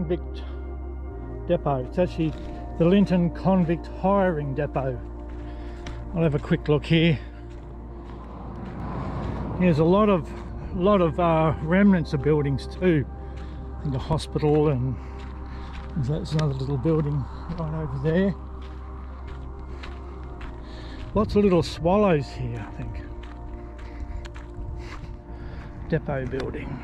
convict depot. It's actually the Linton Convict Hiring Depot. I'll have a quick look here. There's a lot of remnants of buildings too. And the hospital, and there's another little building right over there. Lots of little swallows here, I think. Depot building.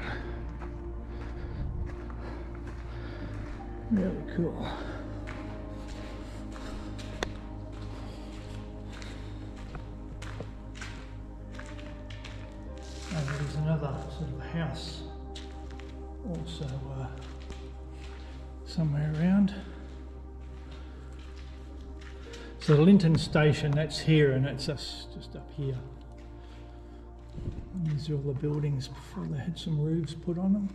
Really cool. And there's another sort of house also somewhere around. So the Linton station, that's here, and it's just up here. And these are all the buildings before they had some roofs put on them.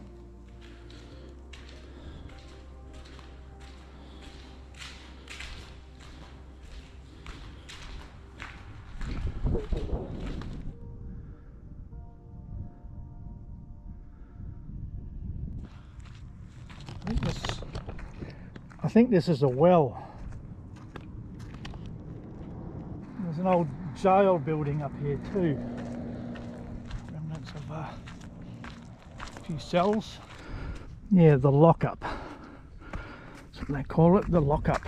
I think this is a well. There's an old jail building up here too. Remnants of a few cells. Yeah, the lockup. That's what they call it, the lockup.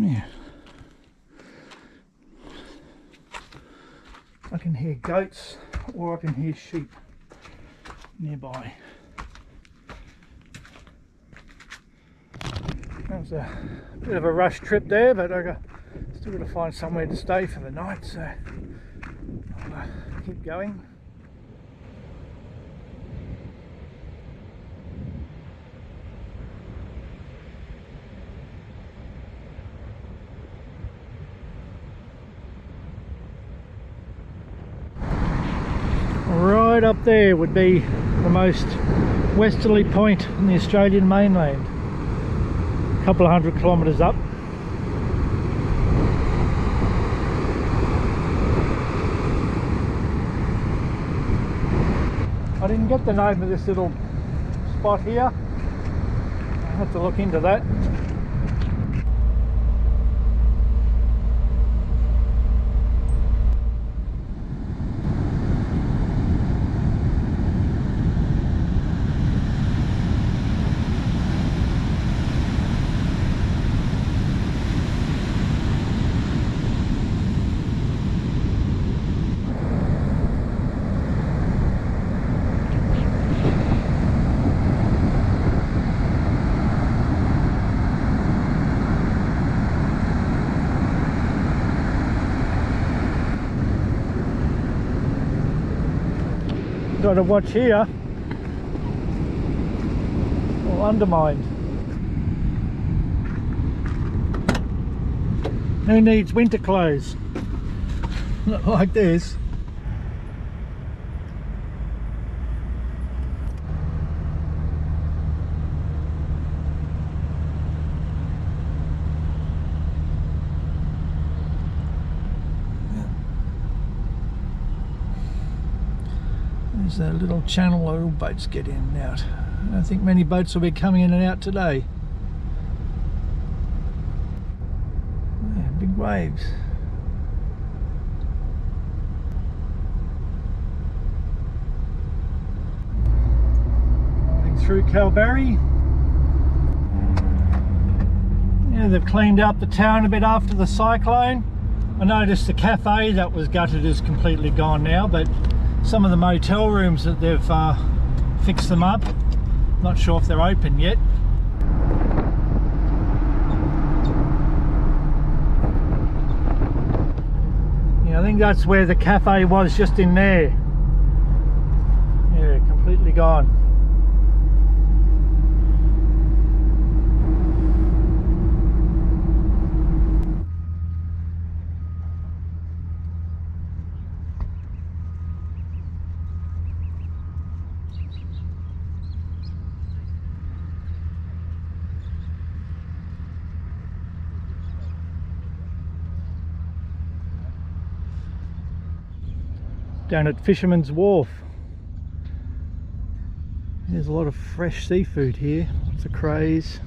Yeah. I can hear goats, or I can hear sheep nearby. That was a bit of a rush trip there, but I still got to find somewhere to stay for the night, so I'll keep going. Right up there would be the most westerly point in the Australian mainland. A couple of 100 kilometres up. I didn't get the name of this little spot here. I'll have to look into that. Got to watch here, or undermined. Who needs winter clothes? Not like this. There's a little channel where all boats get in and out. I don't think many boats will be coming in and out today. Yeah, big waves. Going through Kalbarri. Yeah, they've cleaned up the town a bit after the cyclone. I noticed the cafe that was gutted is completely gone now, but some of the motel rooms that they've fixed them up. Not sure if they're open yet. Yeah, I think that's where the cafe was, just in there. Yeah, completely gone. down at Fisherman's Wharf. There's a lot of fresh seafood here, lots of crays.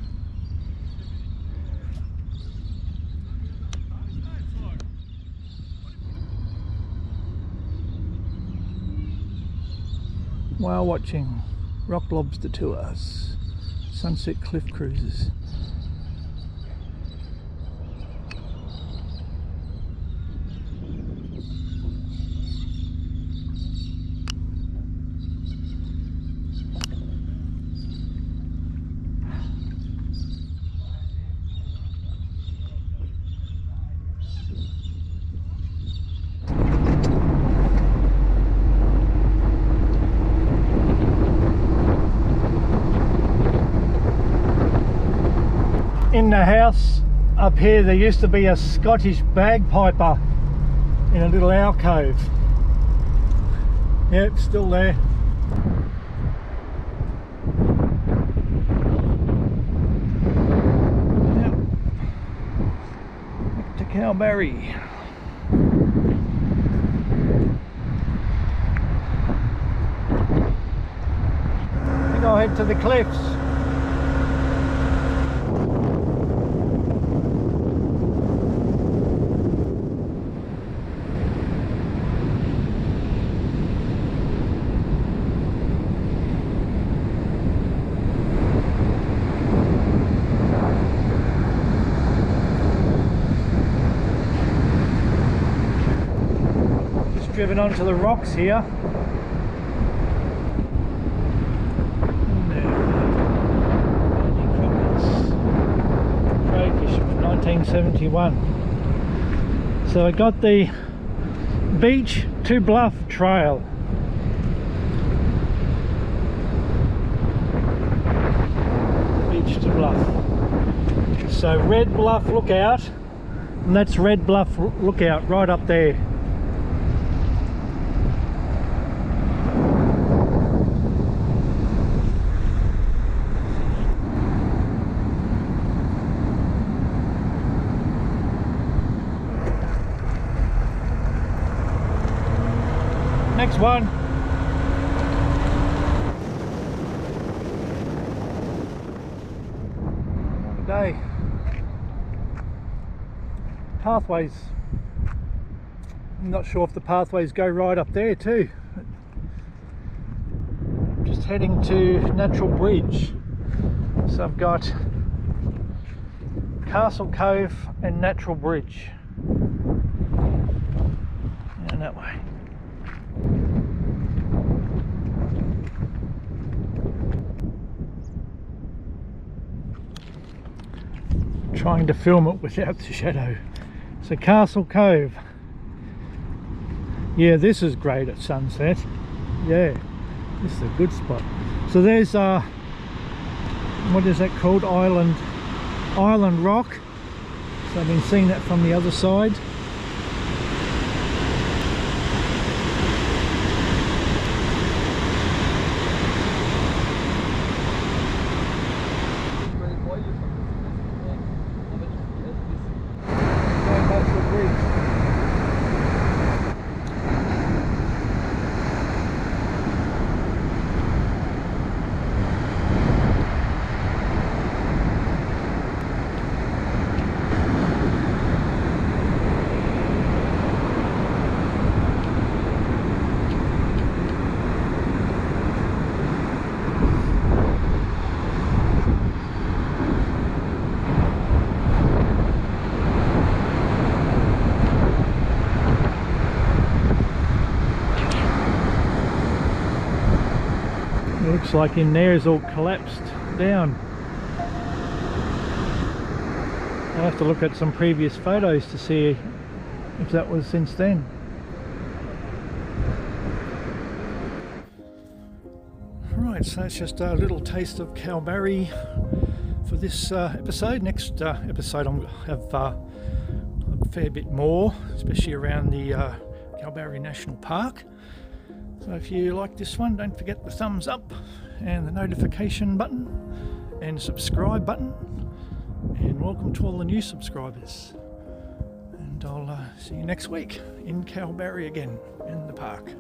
Whale watching, rock lobster tours, sunset cliff cruises. In the house up here there used to be a Scottish bagpiper in a little alcove. Yep, still there. Yep. Back to Kalbarri. I think I'll head to the cliffs. Driven onto the rocks here. Crayfish from 1971. So I got the beach to bluff trail. Beach to bluff. So Red Bluff Lookout, and that's Red Bluff Lookout right up there. Next one. Another day. Pathways. I'm not sure if the pathways go right up there too. Just heading to Natural Bridge. So I've got Castle Cove and Natural Bridge. And that way. Trying to film it without the shadow. So Castle Cove. Yeah, this is great at sunset. Yeah, this is a good spot. So there's what is that called? Island Rock. So I've been seeing that from the other side. Looks like in there is all collapsed down. I'll have to look at some previous photos to see if that was since then. Right, so that's just a little taste of Kalbarri for this episode. Next episode I'll have a fair bit more, especially around the Kalbarri National Park. So if you like this one, don't forget the thumbs up and the notification button and subscribe button, and welcome to all the new subscribers, and I'll see you next week in Kalbarri again in the park.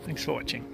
Thanks for watching.